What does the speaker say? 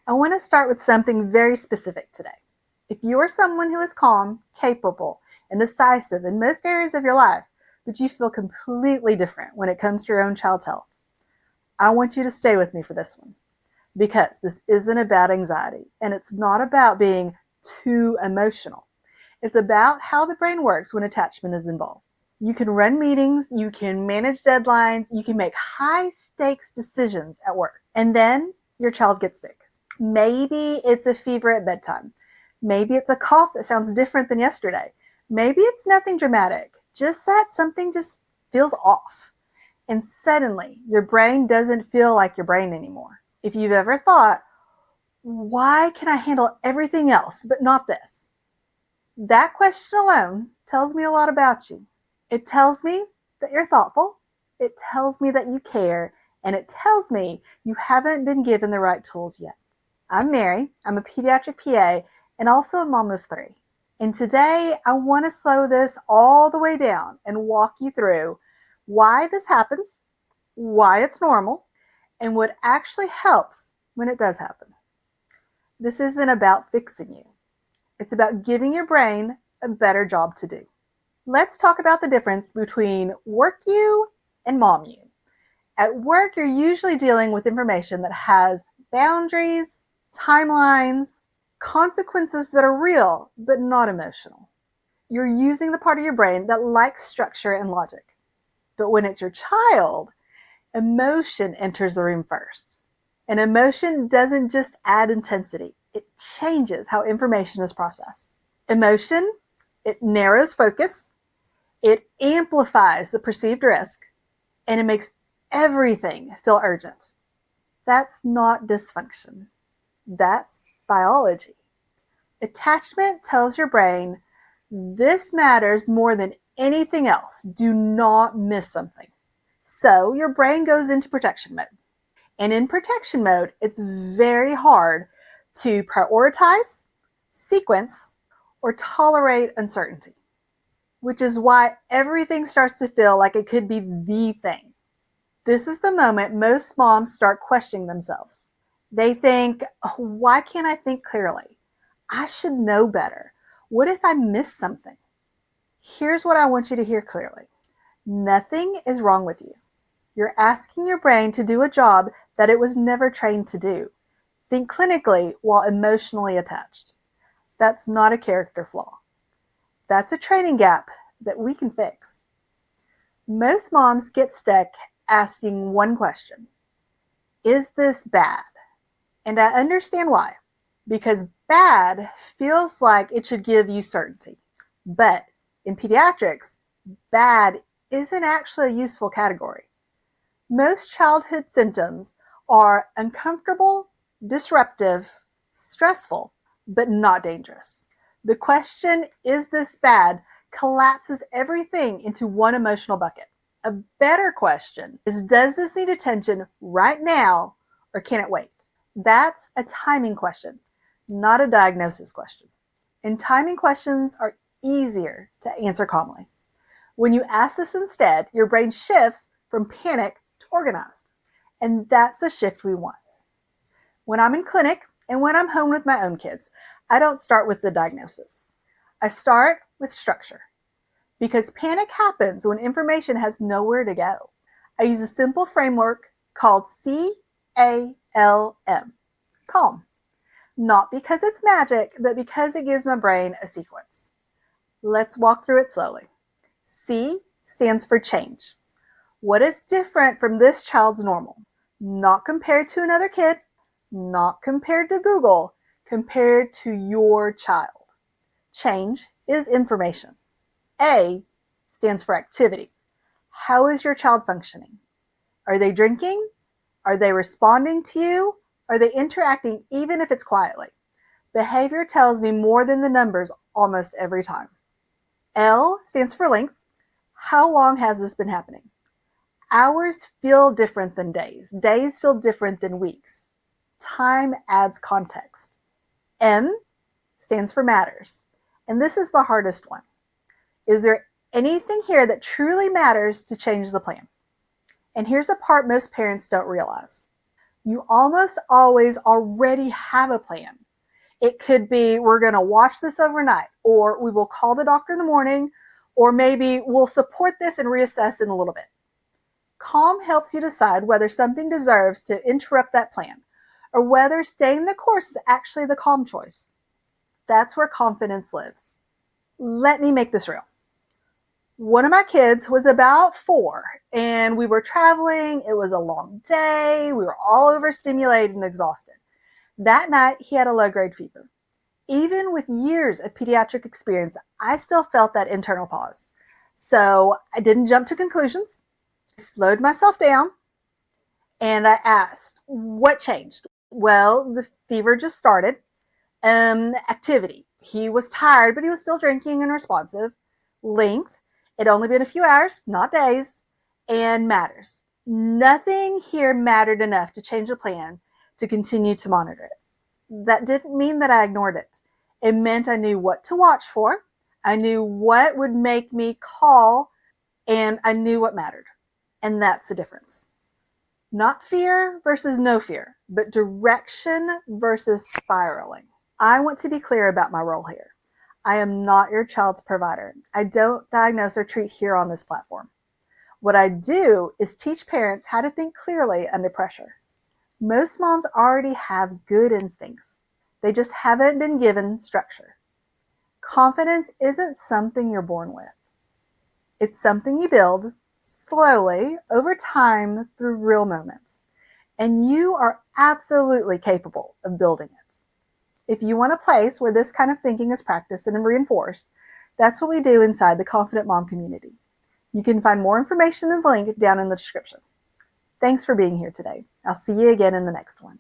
I want to start with something very specific today. If you are someone who is calm, capable, and decisive in most areas of your life, but you feel completely different when it comes to your own child's health, I want you to stay with me for this one, because this isn't about anxiety, and it's not about being too emotional. It's about how the brain works when attachment is involved. You can run meetings, you can manage deadlines, you can make high stakes decisions at work, and then your child gets sick. Maybe it's a fever at bedtime. Maybe it's a cough that sounds different than yesterday. Maybe it's nothing dramatic, just that something just feels off. And suddenly, your brain doesn't feel like your brain anymore. If you've ever thought, why can I handle everything else but not this? That question alone tells me a lot about you. It tells me that you're thoughtful. It tells me that you care. And it tells me you haven't been given the right tools yet. I'm Mary. I'm a pediatric PA and also a mom of 3. And today I want to slow this all the way down and walk you through why this happens, why it's normal, and what actually helps when it does happen. This isn't about fixing you. It's about giving your brain a better job to do. Let's talk about the difference between work you and mom you. At work, you're usually dealing with information that has boundaries, timelines, consequences that are real but not emotional. You're using the part of your brain that likes structure and logic. But when it's your child, emotion enters the room first. And emotion doesn't just add intensity, it changes how information is processed. Emotion, it narrows focus, it amplifies the perceived risk, and it makes everything feel urgent. That's not dysfunction. That's biology. Attachment tells your brain, this matters more than anything else. Do not miss something. So your brain goes into protection mode. And in protection mode, it's very hard to prioritize, sequence, or tolerate uncertainty, which is why everything starts to feel like it could be the thing. This is the moment most moms start questioning themselves. They think, why can't I think clearly? I should know better. What if I miss something? Here's what I want you to hear clearly. Nothing is wrong with you. You're asking your brain to do a job that it was never trained to do. Think clinically while emotionally attached. That's not a character flaw. That's a training gap that we can fix. Most moms get stuck asking one question. Is this bad? And I understand why. Because bad feels like it should give you certainty. But in pediatrics, bad isn't actually a useful category. Most childhood symptoms are uncomfortable, disruptive, stressful, but not dangerous. The question, is this bad, collapses everything into one emotional bucket. A better question is, does this need attention right now or can it wait? That's a timing question, not a diagnosis question. And timing questions are easier to answer calmly. When you ask this instead, your brain shifts from panic to organized. And that's the shift we want. When I'm in clinic and when I'm home with my own kids, I don't start with the diagnosis. I start with structure. Because panic happens when information has nowhere to go. I use a simple framework called CALM, calm. Not because it's magic, but because it gives my brain a sequence. Let's walk through it slowly. C stands for change. What is different from this child's normal? Not compared to another kid, not compared to Google, compared to your child. Change is information. A stands for activity. How is your child functioning? Are they drinking? Are they responding to you? Are they interacting even if it's quietly? Behavior tells me more than the numbers almost every time. L stands for length. How long has this been happening? Hours feel different than days. Days feel different than weeks. Time adds context. M stands for matters. And this is the hardest one. Is there anything here that truly matters to change the plan? And here's the part most parents don't realize. You almost always already have a plan. It could be, we're going to watch this overnight, or we will call the doctor in the morning, or maybe we'll support this and reassess in a little bit. Calm helps you decide whether something deserves to interrupt that plan, or whether staying the course is actually the calm choice. That's where confidence lives. Let me make this real. One of my kids was about 4, and we were traveling. It was a long day. We were all overstimulated and exhausted. That night, he had a low-grade fever. Even with years of pediatric experience, I still felt that internal pause. So I didn't jump to conclusions. I slowed myself down, and I asked, what changed? Well, the fever just started. Activity. He was tired, but he was still drinking and responsive. Length. It'd only been a few hours, not days. And matters. Nothing here mattered enough to change the plan to continue to monitor it. That didn't mean that I ignored it. It meant I knew what to watch for. I knew what would make me call, and I knew what mattered. And that's the difference. Not fear versus no fear, but direction versus spiraling. I want to be clear about my role here. I am not your child's provider. I don't diagnose or treat here on this platform. What I do is teach parents how to think clearly under pressure. Most moms already have good instincts. They just haven't been given structure. Confidence isn't something you're born with. It's something you build slowly over time through real moments. And you are absolutely capable of building it. If you want a place where this kind of thinking is practiced and reinforced, that's what we do inside the Confident Mom community. You can find more information in the link down in the description. Thanks for being here today. I'll see you again in the next one.